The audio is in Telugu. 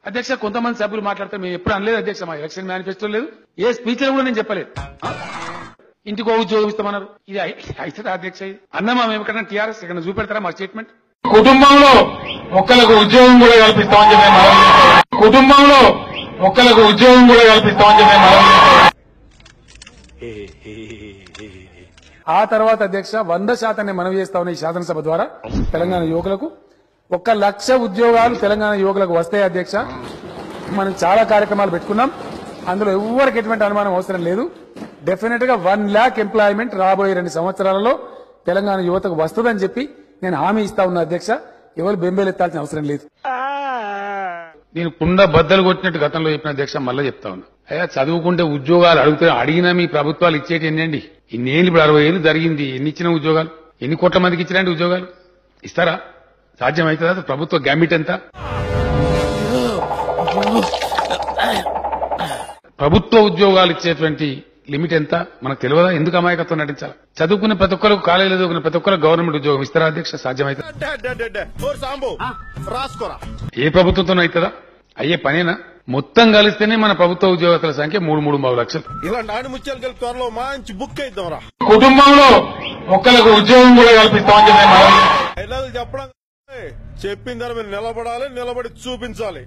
అధ్యక్ష కొంతమంది సభ్యులు మాట్లాడితే మేము ఎప్పుడు అనలేదు అధ్యక్ష, మా ఎలక్షన్ మేనిఫెస్టో లేదు, ఏ స్పీచ్ లో కూడా నేను చెప్పలేదు. ఇంటికో ఉద్యోగం ఇస్తామన్నారు. ఇది అయితే అధ్యక్ష అన్నమా మేము ఎక్కడన్నా టీఆర్ఎస్ ఎక్కడ చూపెడతారా మా స్టేట్మెంట్? కుటుంబంలో ఒక్కలకు ఉద్యోగం కూడా కల్పిస్తామని చెప్పి కుటుంబంలో ఒక్కలకు ఉద్యోగం కూడా కల్పిస్తామని చెప్పి ఆ తర్వాత అధ్యక్ష 100% మనవి చేస్తా ఉన్న ఈ శాసనసభ ద్వారా తెలంగాణ యువకులకు 1,00,000 ఉద్యోగాలు తెలంగాణ యువకులకు వస్తాయి అధ్యక్ష. మనం చాలా కార్యక్రమాలు పెట్టుకున్నాం, అందులో ఎవరికి ఎటువంటి అనుమానం అవసరం లేదు. డెఫినెట్ గా 1,00,000 ఎంప్లాయ్మెంట్ రాబోయే 2 సంవత్సరాలలో తెలంగాణ యువతకు వస్తుందని చెప్పి నేను హామీ ఇస్తా ఉన్నా అధ్యక్ష. ఎవరు బెంబేలు ఎత్తాల్సిన అవసరం లేదు. నేను కుండ బద్దలు కొట్టినట్టు గతంలో చెప్పిన అధ్యక్ష, మళ్ళీ చెప్తా ఉన్నా. అయ్యా చదువుకుంటే ఉద్యోగాలు అడిగినా మీ ప్రభుత్వాలు ఇచ్చేటి ఎన్నండి? ఇన్నేళ్ళు ఇప్పుడు 60 ఏళ్ళు జరిగింది. ఎన్ని ఇచ్చిన ఉద్యోగాలు? ఎన్ని కోట్ల మందికి ఇచ్చినండి ఉద్యోగాలు? ఇస్తారా? సాధ్యమవుతుందా? ప్రభుత్వ గ్యాంబిట్ ఎంత? ప్రభుత్వ ఉద్యోగాలు ఇచ్చేటువంటి లిమిట్ ఎంత మనకు తెలియదా? ఎందుకు అమాయకత్వం నటించాలి? చదువుకునే ప్రతి ఒక్కరికి, కాలేజీలో చదువుకునే ప్రతి ఒక్కరికి గవర్నమెంట్ ఉద్యోగం ఇస్తారా అధ్యక్ష? సాధ్యమైతే ఏ ప్రభుత్వంతోనూ అవుతుందా? అయ్యే పనేనా? మొత్తం కలిస్తేనే మన ప్రభుత్వ ఉద్యోగస్తుల సంఖ్య 3.3 లక్షలు. ఇలా నాని ముత్యాలు కలిపి త్వరలో మంచి బుక్ అయిద్దాం. కుటుంబంలో ఒక్కలకు ఉద్యోగం కూడా కల్పిస్తామని చెప్పి చెప్పడం, చెప్పిన దాని మీద నిలబడాలి, నిలబడి చూపించాలి.